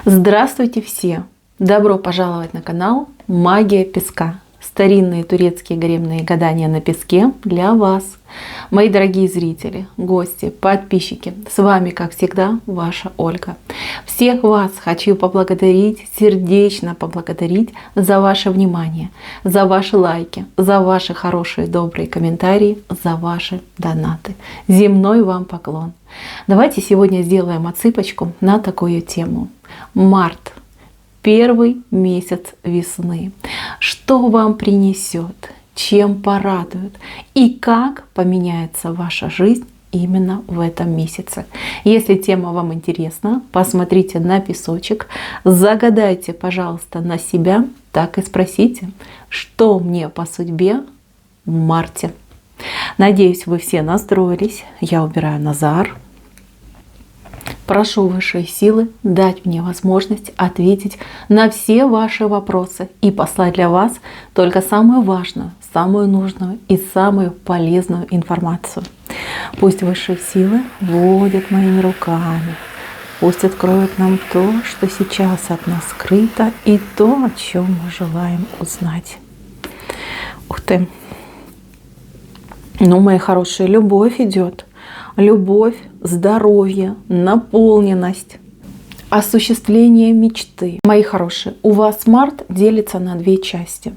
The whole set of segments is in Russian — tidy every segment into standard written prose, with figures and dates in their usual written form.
Здравствуйте все! Добро пожаловать на канал Магия Песка. Старинные турецкие гаремные гадания на песке для вас. Мои дорогие зрители, гости, подписчики, с вами, как всегда, ваша Ольга. Всех вас хочу поблагодарить, сердечно поблагодарить за ваше внимание, за ваши лайки, за ваши хорошие, добрые комментарии, за ваши донаты. Земной вам поклон. Давайте сегодня сделаем отсыпочку на такую тему. Март. Первый месяц весны. Что вам принесет, чем порадует и как поменяется ваша жизнь именно в этом месяце. Если тема вам интересна, посмотрите на песочек, загадайте, пожалуйста, на себя, так и спросите, что мне по судьбе в марте. Надеюсь, вы все настроились. Я убираю Назар. Прошу высшие силы дать мне возможность ответить на все ваши вопросы и послать для вас только самую важную, самую нужную и самую полезную информацию. Пусть высшие силы водят моими руками, пусть откроют нам то, что сейчас от нас скрыто, и то, о чем мы желаем узнать. Ух ты! Ну, мои хорошие, любовь идет. Любовь, здоровье, наполненность, осуществление мечты. Мои хорошие, у вас март делится на две части.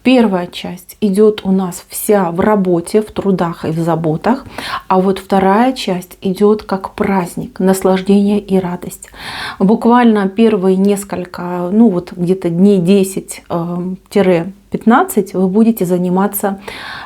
Первая часть идет у нас вся в работе, в трудах и в заботах, а вот вторая часть идет как праздник, наслаждение и радость. Буквально первые несколько, где-то дней 10-15 вы будете заниматься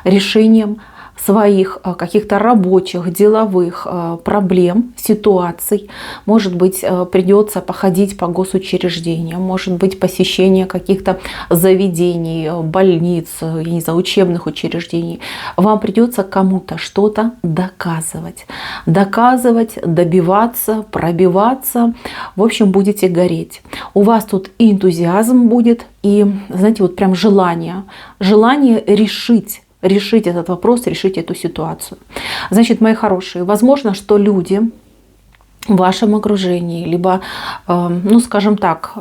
решением своих каких-то рабочих, деловых проблем, ситуаций. Может быть, придется походить по госучреждениям, может быть, посещение каких-то заведений, больниц, я не знаю, учебных учреждений. Вам придется кому-то что-то доказывать. Доказывать, добиваться, пробиваться. В общем, будете гореть. У вас тут и энтузиазм будет, и, знаете, вот прям желание решить этот вопрос, решить эту ситуацию. Значит, мои хорошие, возможно, что люди в вашем окружении, либо, скажем так,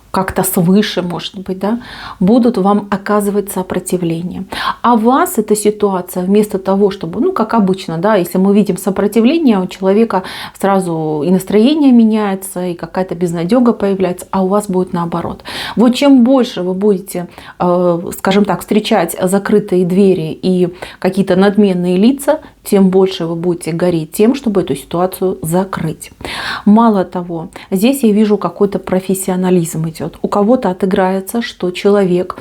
как-то свыше, может быть, да, будут вам оказывать сопротивление. А вас эта ситуация, вместо того, чтобы, как обычно, да, если мы видим сопротивление, у человека сразу и настроение меняется, и какая-то безнадега появляется, а у вас будет наоборот. Вот чем больше вы будете, скажем так, встречать закрытые двери и какие-то надменные лица, тем больше вы будете гореть тем, чтобы эту ситуацию закрыть. Мало того, здесь я вижу какой-то профессионализм идет. У кого-то отыграется, что человек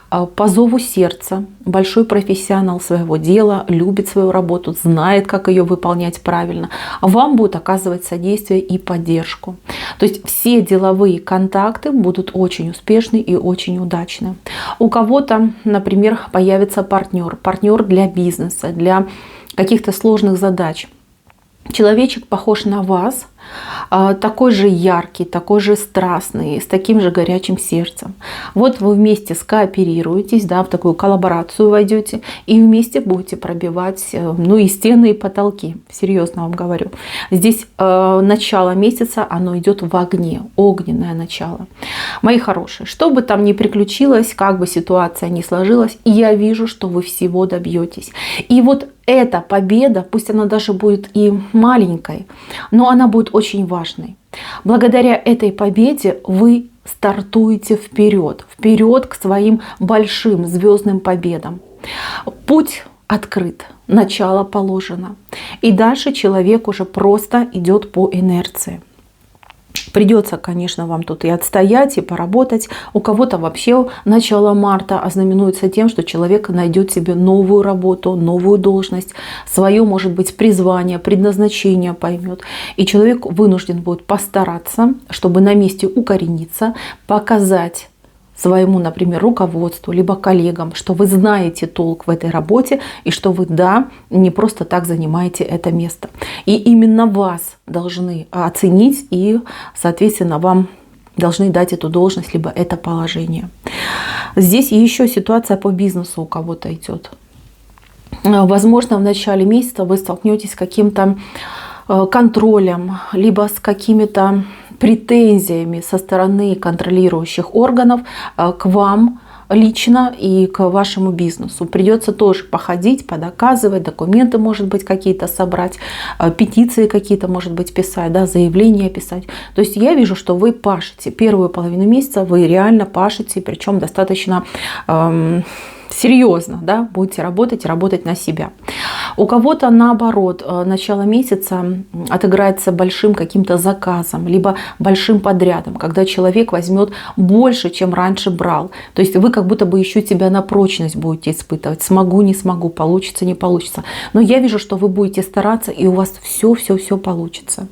по зову сердца, большой профессионал своего дела, любит свою работу, знает, как ее выполнять правильно, вам будет оказывать содействие и поддержку. То есть все деловые контакты будут очень успешны и очень удачны. У кого-то, например, появится партнер для бизнеса, для каких-то сложных задач. Человечек похож на вас, такой же яркий, такой же страстный, с таким же горячим сердцем. Вот вы вместе скооперируетесь, да, в такую коллаборацию войдете и вместе будете пробивать и стены, и потолки. Серьезно вам говорю. Здесь начало месяца, оно идет в огне, огненное начало. Мои хорошие, что бы там ни приключилось, как бы ситуация ни сложилась, я вижу, что вы всего добьетесь. И вот эта победа, пусть она даже будет и маленькой, но она будет очень важной. Благодаря этой победе вы стартуете вперед к своим большим звездным победам. Путь открыт, начало положено. И дальше человек уже просто идет по инерции. Придется, конечно, вам тут и отстоять, и поработать. У кого-то вообще начало марта ознаменуется тем, что человек найдет себе новую работу, новую должность, свое, может быть, призвание, предназначение поймет. И человек вынужден будет постараться, чтобы на месте укорениться, показать своему, например, руководству, либо коллегам, что вы знаете толк в этой работе и что вы, да, не просто так занимаете это место. И именно вас должны оценить и, соответственно, вам должны дать эту должность, либо это положение. Здесь еще ситуация по бизнесу у кого-то идет. Возможно, в начале месяца вы столкнетесь с каким-то контролем, либо с какими-то претензиями со стороны контролирующих органов к вам лично и к вашему бизнесу. Придется тоже походить, подоказывать, документы, может быть, какие-то собрать, петиции какие-то, может быть, писать, да, заявления писать. То есть я вижу, что вы пашете. Первую половину месяца вы реально пашете, причем достаточно серьезно, да, будете работать и работать на себя. У кого-то, наоборот, начало месяца отыграется большим каким-то заказом, либо большим подрядом, когда человек возьмет больше, чем раньше брал. То есть вы как будто бы еще себя на прочность будете испытывать. Смогу, не смогу, получится, не получится. Но я вижу, что вы будете стараться, и у вас все получится.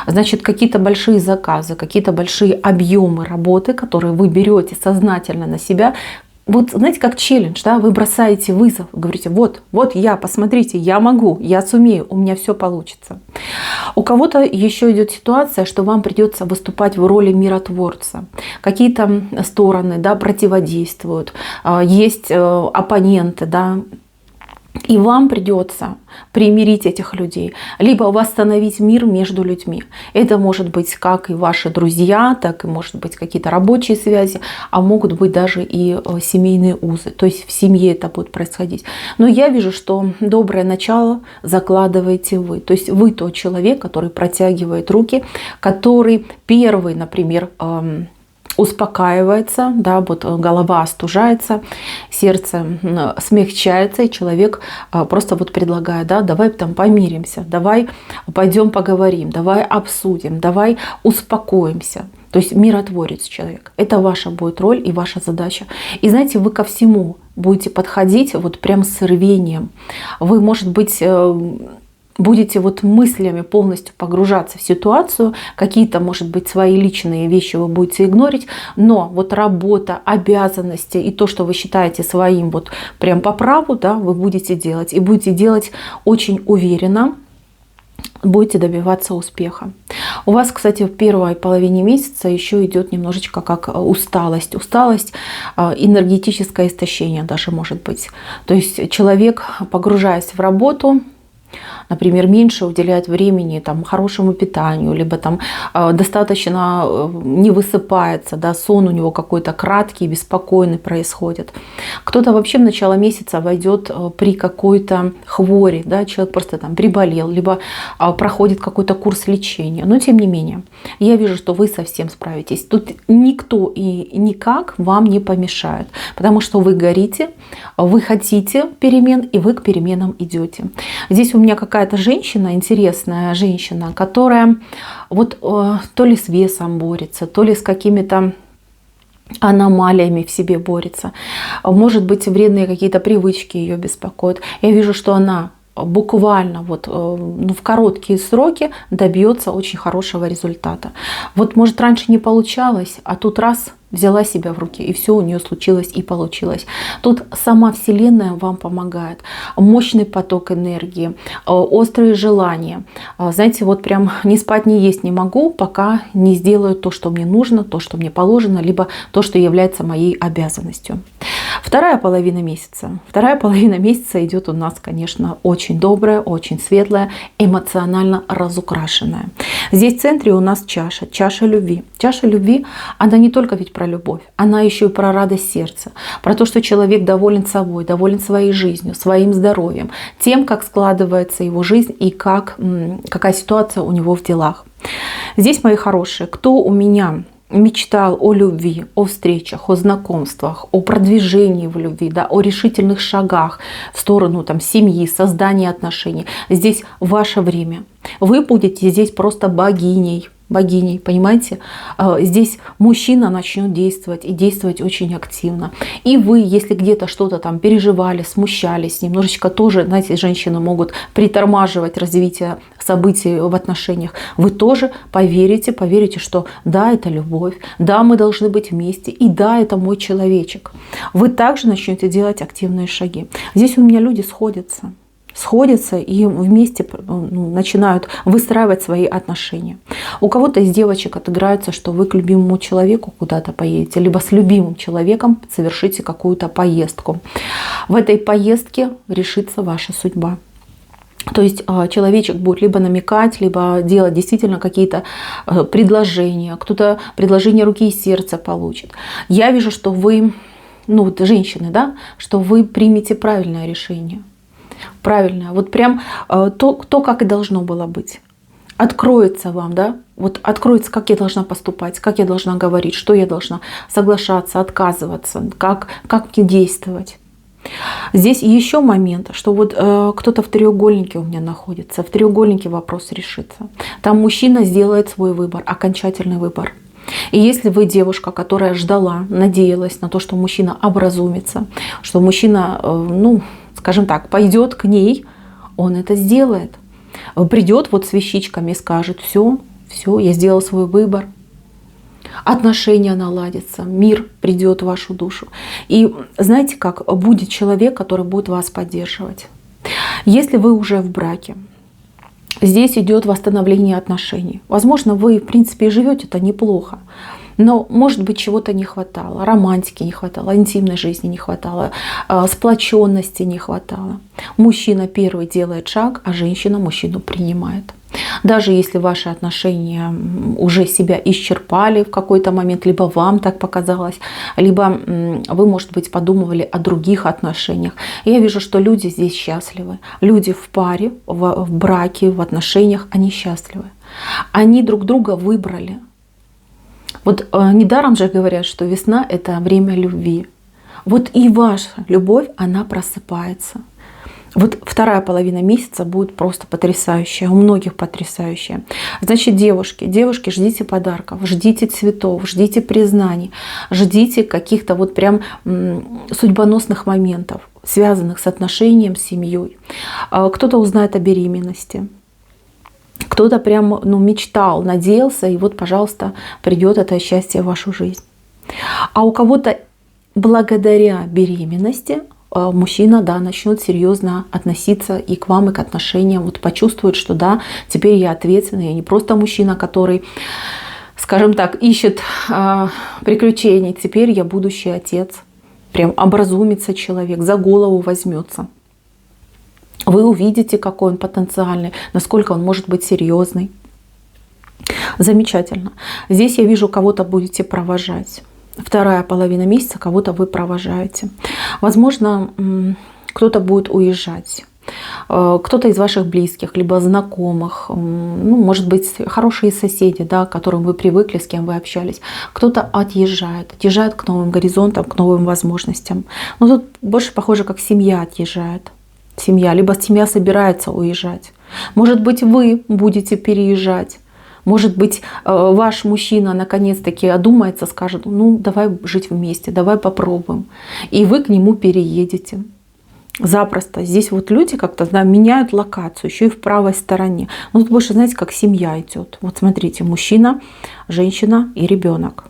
Значит, какие-то большие заказы, какие-то большие объемы работы, которые вы берете сознательно на себя. Вот знаете, как челлендж, да, вы бросаете вызов, говорите, вот я, посмотрите, я могу, я сумею, у меня все получится. У кого-то еще идет ситуация, что вам придется выступать в роли миротворца. Какие-то стороны, да, противодействуют, есть оппоненты, да, и вам придется примирить этих людей, либо восстановить мир между людьми. Это может быть как и ваши друзья, так и может быть какие-то рабочие связи, а могут быть даже и семейные узы. То есть в семье это будет происходить. Но я вижу, что доброе начало закладываете вы. То есть вы тот человек, который протягивает руки, который первый, например, успокаивается, да, вот голова остужается, сердце смягчается, и человек просто вот предлагает, да, давай там помиримся, давай пойдем поговорим, давай обсудим, давай успокоимся. То есть миротворец человек. Это ваша будет роль и ваша задача. И знаете, вы ко всему будете подходить вот прям с рвением. Вы, может быть, будете вот мыслями полностью погружаться в ситуацию, какие-то, может быть, свои личные вещи вы будете игнорить, но вот работа, обязанности и то, что вы считаете своим вот прям по праву, да, вы будете делать. И будете делать очень уверенно, будете добиваться успеха. У вас, кстати, в первой половине месяца еще идет немножечко как усталость. Усталость, энергетическое истощение даже может быть. То есть человек, погружаясь в работу, например, меньше уделяет времени там, хорошему питанию, либо там достаточно не высыпается, да, сон у него какой-то краткий, беспокойный происходит. Кто-то вообще в начало месяца войдет при какой-то хвори, да, человек просто там приболел, либо проходит какой-то курс лечения. Но тем не менее, я вижу, что вы совсем справитесь. Тут никто и никак вам не помешает, потому что вы горите, вы хотите перемен, и вы к переменам идете. Здесь у меня какая-то женщина, интересная женщина, которая вот то ли с весом борется, то ли с какими-то аномалиями в себе борется. Может быть, вредные какие-то привычки ее беспокоят. Я вижу, что она буквально вот, в короткие сроки добьется очень хорошего результата. Вот, может, раньше не получалось, а тут раз взяла себя в руки, и все у нее случилось и получилось. Тут сама Вселенная вам помогает. Мощный поток энергии, острые желания. Знаете, вот прям не спать, не есть не могу, пока не сделаю то, что мне нужно, то, что мне положено, либо то, что является моей обязанностью. Вторая половина месяца. Вторая половина месяца идет у нас, конечно, очень добрая, очень светлая, эмоционально разукрашенная. Здесь в центре у нас чаша, чаша любви. Чаша любви, она не только ведь про любовь, она еще и про радость сердца, про то, что человек доволен собой, доволен своей жизнью, своим здоровьем, тем, как складывается его жизнь и какая ситуация у него в делах. Здесь, мои хорошие, кто у меня мечтал о любви, о встречах, о знакомствах, о продвижении в любви, да, о решительных шагах в сторону там, семьи, создания отношений. Здесь ваше время. Вы будете здесь просто богиней, понимаете? Здесь мужчина начнет действовать и действовать очень активно. И вы, если где-то что-то там переживали, смущались, немножечко тоже, знаете, женщины могут притормаживать развитие событий в отношениях, вы тоже поверите, что да, это любовь, да, мы должны быть вместе, и да, это мой человечек. Вы также начнете делать активные шаги. Здесь у меня люди сходятся и вместе начинают выстраивать свои отношения. У кого-то из девочек отыграется, что вы к любимому человеку куда-то поедете, либо с любимым человеком совершите какую-то поездку. В этой поездке решится ваша судьба. То есть человечек будет либо намекать, либо делать действительно какие-то предложения. Кто-то предложение руки и сердца получит. Я вижу, что вы, ну вот женщины, да, что вы примете правильное решение. Правильное. Вот прям то, как и должно было быть. Откроется вам, да, вот откроется, как я должна поступать, как я должна говорить, что я должна соглашаться, отказываться, как мне действовать. Здесь еще момент, что вот кто-то в треугольнике у меня находится, в треугольнике вопрос решится. Там мужчина сделает свой выбор, окончательный выбор. И если вы девушка, которая ждала, надеялась на то, что мужчина образумится, что мужчина, ну, скажем так, пойдет к ней, он это сделает. Придет вот с вещичками и скажет: все, я сделал свой выбор. Отношения наладятся, мир придет в вашу душу. И знаете как, будет человек, который будет вас поддерживать. Если вы уже в браке, здесь идет восстановление отношений. Возможно, вы, в принципе, и живете-то неплохо. Но, может быть, чего-то не хватало, романтики не хватало, интимной жизни не хватало, сплоченности не хватало. Мужчина первый делает шаг, а женщина мужчину принимает. Даже если ваши отношения уже себя исчерпали в какой-то момент, либо вам так показалось, либо вы, может быть, подумывали о других отношениях. Я вижу, что люди здесь счастливы. Люди в паре, в браке, в отношениях, они счастливы. Они друг друга выбрали. Вот недаром же говорят, что весна — это время любви. Вот и ваша любовь, она просыпается. Вот вторая половина месяца будет просто потрясающая, у многих потрясающая. Значит, девушки, ждите подарков, ждите цветов, ждите признаний, ждите каких-то вот прям судьбоносных моментов, связанных с отношением, с семьей. Кто-то узнает о беременности. Кто-то прям мечтал, надеялся, и вот, пожалуйста, придет это счастье в вашу жизнь. А у кого-то благодаря беременности мужчина, да, начнет серьезно относиться и к вам, и к отношениям, вот почувствует, что да, теперь я ответственный, я не просто мужчина, который, скажем так, ищет приключений, теперь я будущий отец. Прям образумится человек, за голову возьмется. Вы увидите, какой он потенциальный, насколько он может быть серьезный. Замечательно. Здесь я вижу, кого-то будете провожать. Вторая половина месяца кого-то вы провожаете. Возможно, кто-то будет уезжать. Кто-то из ваших близких, либо знакомых, ну, может быть, хорошие соседи, да, к которым вы привыкли, с кем вы общались. Кто-то отъезжает к новым горизонтам, к новым возможностям. Но тут больше похоже, как семья отъезжает. Либо семья собирается уезжать. Может быть, вы будете переезжать. Может быть, ваш мужчина наконец-таки одумается, скажет: ну, давай жить вместе, давай попробуем. И вы к нему переедете. Запросто. Здесь вот люди как-то, да, меняют локацию, еще и в правой стороне. Но тут больше, знаете, как семья идет. Вот смотрите, мужчина, женщина и ребенок.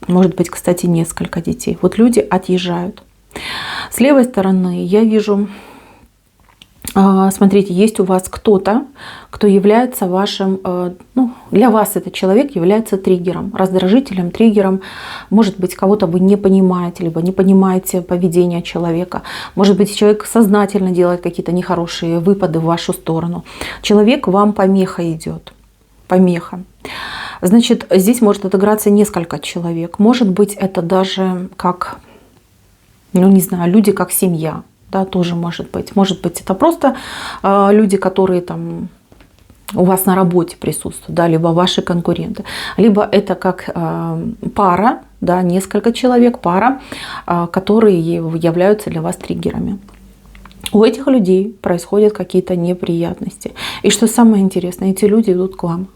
Может быть, кстати, несколько детей. Вот люди отъезжают. С левой стороны я вижу... Смотрите, есть у вас кто-то, кто является вашим, ну, для вас этот человек является триггером, раздражителем, триггером. Может быть, кого-то вы не понимаете, либо не понимаете поведение человека. Может быть, человек сознательно делает какие-то нехорошие выпады в вашу сторону. Человек вам помеха идет. Помеха. Значит, здесь может отыграться несколько человек. Может быть, это даже как, ну, не знаю, люди как семья. Да, тоже может быть. Может быть, это просто люди, которые там у вас на работе присутствуют, да, либо ваши конкуренты. Либо это как пара, да, несколько человек, пара, которые являются для вас триггерами. У этих людей происходят какие-то неприятности. И что самое интересное, эти люди идут к вам.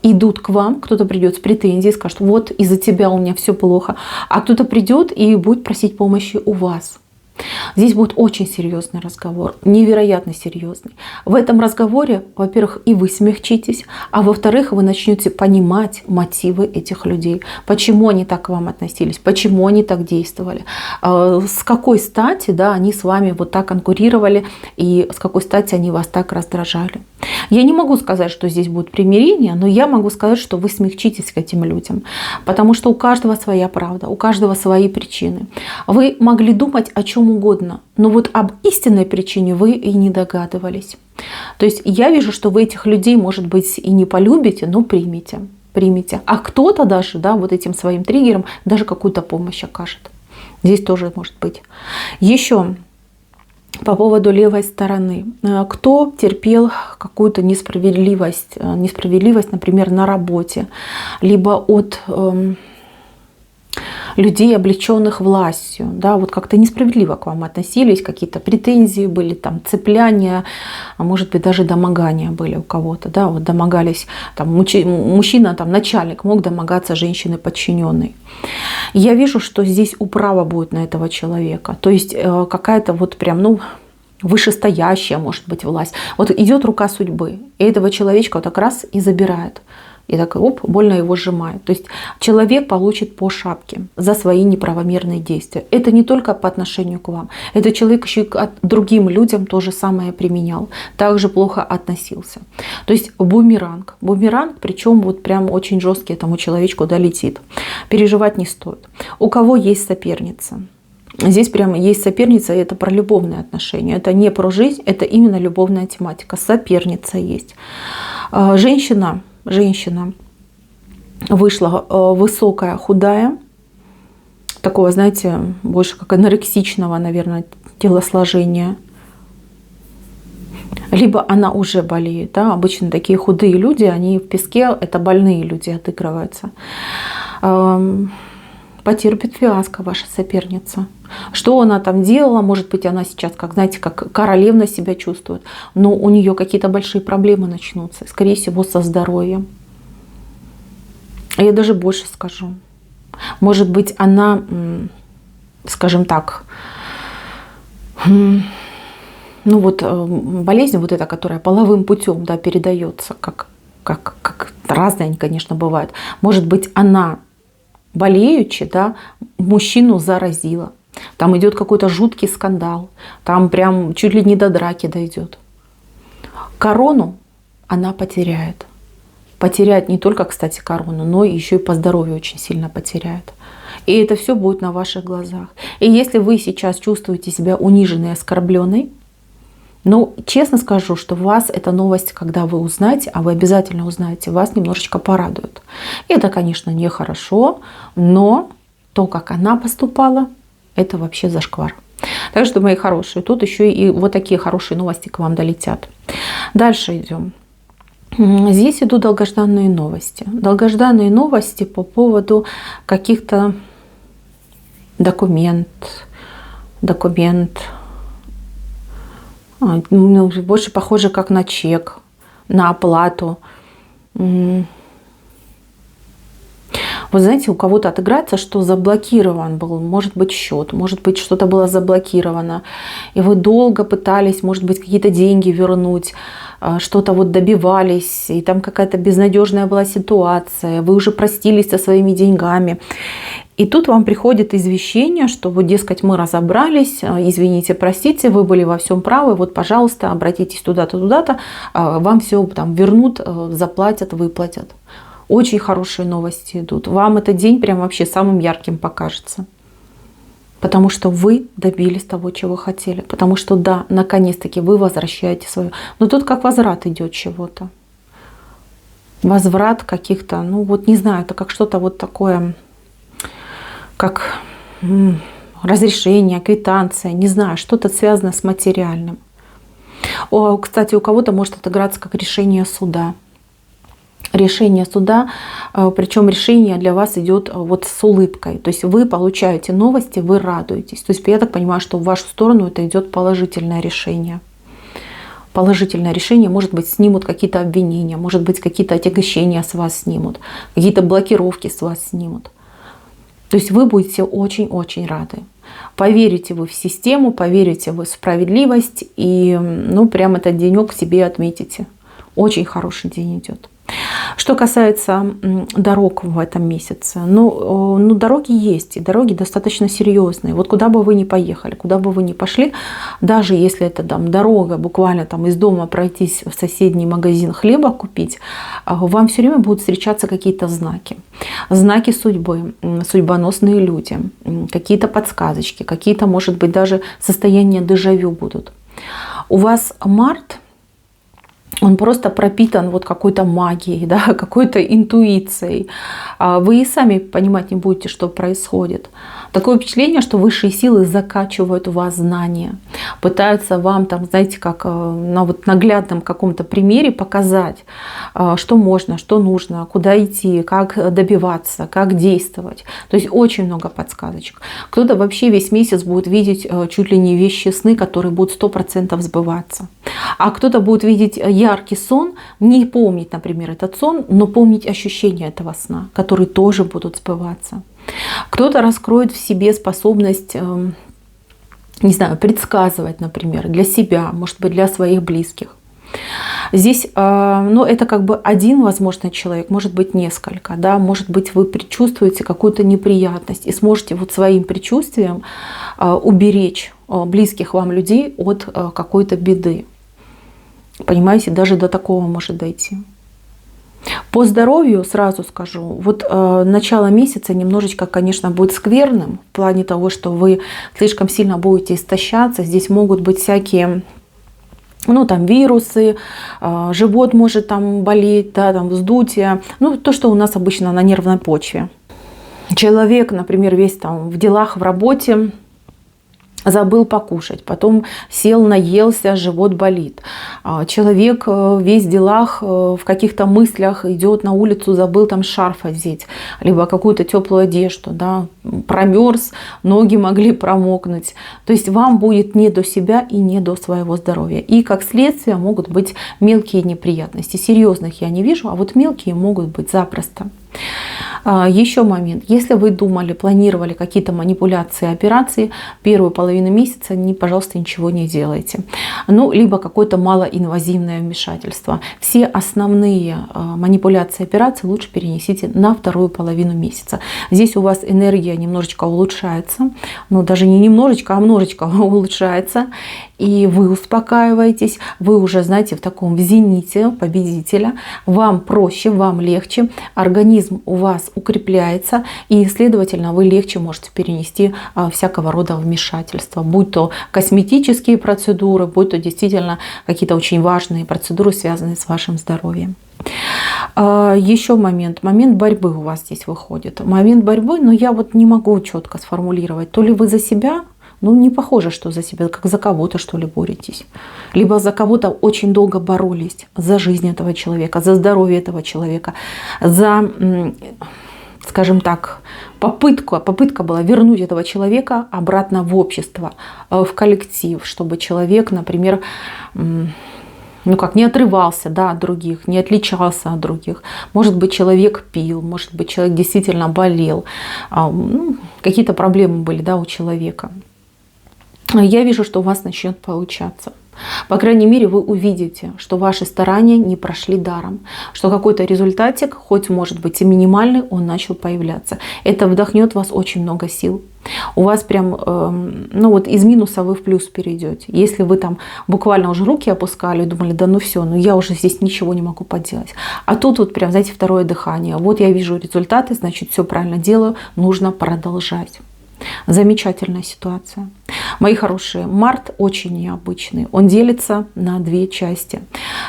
Идут к вам, кто-то придет с претензией, скажет: вот из-за тебя у меня все плохо. А кто-то придет и будет просить помощи у вас. Здесь будет очень серьезный разговор, невероятно серьезный. В этом разговоре, во-первых, и вы смягчитесь, а во-вторых, вы начнете понимать мотивы этих людей. Почему они так к вам относились, почему они так действовали, с какой стати, да, они с вами вот так конкурировали и с какой стати они вас так раздражали. Я не могу сказать, что здесь будет примирение, но я могу сказать, что вы смягчитесь к этим людям, потому что у каждого своя правда, у каждого свои причины. Вы могли думать о чем угодно, но вот об истинной причине вы и не догадывались. То есть я вижу, что вы этих людей, может быть, и не полюбите, но примите. А кто-то даже, да, вот этим своим триггером даже какую-то помощь окажет. Здесь тоже может быть. Еще по поводу левой стороны. Кто терпел какую-то несправедливость, например, на работе, либо от людей, облеченных властью, да, вот как-то несправедливо к вам относились, какие-то претензии были, там, цепляния, а может быть, даже домогания были у кого-то, да, вот домогались, там, мужчина, там, начальник мог домогаться женщины подчиненной. Я вижу, что здесь управа будет на этого человека, то есть какая-то вот прям, ну, вышестоящая, может быть, власть. Вот идет рука судьбы, и этого человечка вот так раз и забирает. И так, оп, больно его сжимает. То есть человек получит по шапке за свои неправомерные действия. Это не только по отношению к вам. Этот человек еще и к другим людям то же самое применял. Также плохо относился. То есть бумеранг. Бумеранг, причем вот прям очень жесткий этому человечку долетит. Переживать не стоит. У кого есть соперница? Здесь прямо есть соперница, и это про любовные отношения. Это не про жизнь, это именно любовная тематика. Соперница есть. Женщина вышла высокая, худая, такого, знаете, больше как анорексичного, наверное, телосложения. Либо она уже болеет. Да? Обычно такие худые люди, они в песке, это больные люди отыгрываются. Потерпит фиаско ваша соперница. Что она там делала? Может быть, она сейчас, как, знаете, как королевна себя чувствует, но у нее какие-то большие проблемы начнутся, скорее всего, со здоровьем. Я даже больше скажу. Может быть, она, скажем так, ну вот болезнь вот эта, которая половым путем, да, передается, как разные они, конечно, бывают. Может быть, она болеючи, да, мужчину заразила. Там идет какой-то жуткий скандал. Там прям чуть ли не до драки дойдет. Корону она потеряет. Потеряет не только, кстати, корону, но еще и по здоровью очень сильно потеряет. И это все будет на ваших глазах. И если вы сейчас чувствуете себя униженной и оскорбленной, ну, честно скажу, что вас эта новость, когда вы узнаете, а вы обязательно узнаете, вас немножечко порадует. Это, конечно, нехорошо, но то, как она поступала, это вообще зашквар. Так что, мои хорошие, тут еще и вот такие хорошие новости к вам долетят. Дальше идем. Здесь идут долгожданные новости. Долгожданные новости по поводу каких-то документ, больше похоже как на чек, на оплату. Вы знаете, у кого-то отыграется, что заблокирован был, может быть, счет, может быть, что-то было заблокировано, и вы долго пытались, может быть, какие-то деньги вернуть, что-то вот добивались, и там какая-то безнадежная была ситуация, вы уже простились со своими деньгами. И тут вам приходит извещение, что вот, дескать, мы разобрались, извините, простите, вы были во всем правы, вот, пожалуйста, обратитесь туда-то, туда-то, вам все там вернут, заплатят, выплатят. Очень хорошие новости идут. Вам этот день прям вообще самым ярким покажется. Потому что вы добились того, чего хотели. Потому что, да, наконец-таки вы возвращаете свое. Но тут как возврат идет чего-то. Возврат каких-то, ну вот не знаю, это как что-то вот такое, как разрешение, квитанция, не знаю, что-то связано с материальным. Кстати, у кого-то может отыграться как решение суда. Решение суда, причем решение для вас идет вот с улыбкой. То есть вы получаете новости, вы радуетесь. То есть я так понимаю, что в вашу сторону это идет положительное решение. Положительное решение, может быть, снимут какие-то обвинения, может быть, какие-то отягощения с вас снимут, какие-то блокировки с вас снимут. То есть вы будете очень-очень рады. Поверите вы в систему, поверите вы в справедливость и ну прям этот денек себе отметите. Очень хороший день идет. Что касается дорог в этом месяце, дороги есть, и дороги достаточно серьезные. Вот куда бы вы ни поехали, куда бы вы ни пошли, даже если это там дорога, буквально там из дома пройтись в соседний магазин хлеба купить, вам все время будут встречаться какие-то знаки. Знаки судьбы, судьбоносные люди, какие-то подсказочки, какие-то, может быть, даже состояния дежавю будут. У вас март, он просто пропитан вот какой-то магией, да, какой-то интуицией. Вы и сами понимать не будете, что происходит. Такое впечатление, что высшие силы закачивают в вас знания, пытаются вам там, знаете, как на вот наглядном каком-то примере показать, что можно, что нужно, куда идти, как добиваться, как действовать. То есть очень много подсказочек. Кто-то вообще весь месяц будет видеть чуть ли не вещи сны, которые будут 100% сбываться. А кто-то будет видеть яркий сон, не помнить, например, этот сон, но помнить ощущения этого сна, которые тоже будут сбываться. Кто-то раскроет в себе способность, не знаю, предсказывать, например, для себя, может быть, для своих близких. Здесь, это как бы один, возможно, человек, может быть, несколько, да, может быть, вы предчувствуете какую-то неприятность и сможете вот своим предчувствием уберечь близких вам людей от какой-то беды. Понимаете, даже до такого может дойти. По здоровью сразу скажу, вот начало месяца немножечко, конечно, будет скверным в плане того, что вы слишком сильно будете истощаться. Здесь могут быть всякие, там вирусы, живот может там болеть, да, там вздутие, то, что у нас обычно на нервной почве. Человек, например, весь там в делах, в работе, забыл покушать, потом сел, наелся, живот болит. Человек весь в делах, в каких-то мыслях идет на улицу, забыл там шарф одеть, либо какую-то теплую одежду, да, промерз, ноги могли промокнуть. То есть вам будет не до себя и не до своего здоровья. И как следствие могут быть мелкие неприятности. Серьезных я не вижу, а вот мелкие могут быть запросто. Еще момент. Если вы думали, планировали какие-то манипуляции, операции, первую половину месяца, пожалуйста, ничего не делайте. Либо какое-то малоинвазивное вмешательство. Все основные манипуляции, операции лучше перенесите на вторую половину месяца. Здесь у вас энергия немножечко улучшается. Даже не немножечко, а множечко улучшается. И вы успокаиваетесь, вы уже, знаете, в таком зените победителя. Вам проще, вам легче. Организм у вас укрепляется, и, следовательно, вы легче можете перенести всякого рода вмешательства, будь то косметические процедуры, будь то действительно какие-то очень важные процедуры, связанные с вашим здоровьем. Еще момент борьбы у вас здесь выходит. Момент борьбы, но я вот не могу четко сформулировать, то ли вы за себя, не похоже, что за себя, как за кого-то, что ли, боретесь. Либо за кого-то очень долго боролись, за жизнь этого человека, за здоровье этого человека, за, скажем так, попытка была вернуть этого человека обратно в общество, в коллектив, чтобы человек, например, не отрывался, да, от других, не отличался от других. Может быть, человек пил, может быть, человек действительно болел, какие-то проблемы были, да, у человека. Я вижу, что у вас начнет получаться. По крайней мере, вы увидите, что ваши старания не прошли даром, что какой-то результатик, хоть может быть и минимальный, он начал появляться. Это вдохнет в вас очень много сил. У вас прям, из минуса вы в плюс перейдете. Если вы там буквально уже руки опускали, думали, да все, я уже здесь ничего не могу поделать. А тут вот прям, знаете, второе дыхание. Вот я вижу результаты, значит, все правильно делаю, нужно продолжать. Замечательная ситуация. Мои хорошие, март очень необычный. Он делится на две части.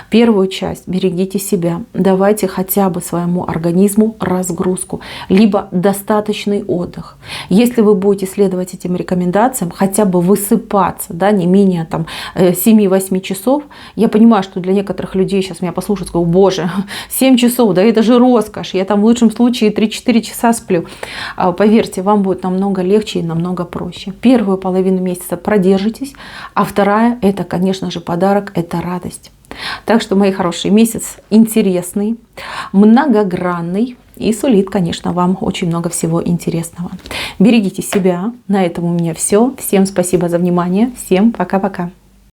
Первую часть: берегите себя. Давайте хотя бы своему организму разгрузку, либо достаточный отдых. Если вы будете следовать этим рекомендациям, хотя бы высыпаться, да, не менее 7-8 часов. Я понимаю, что для некоторых людей сейчас меня послушают, скажут: боже, 7 часов, да это же роскошь. Я там в лучшем случае 3-4 часа сплю. Поверьте, вам будет намного легче и намного проще. Первую половину месяца продержитесь, а вторая — это, конечно же, подарок, это радость. Так что, мои хорошие, месяц интересный, многогранный и сулит, конечно, вам очень много всего интересного. Берегите себя. На этом у меня все. Всем спасибо за внимание. Всем пока-пока.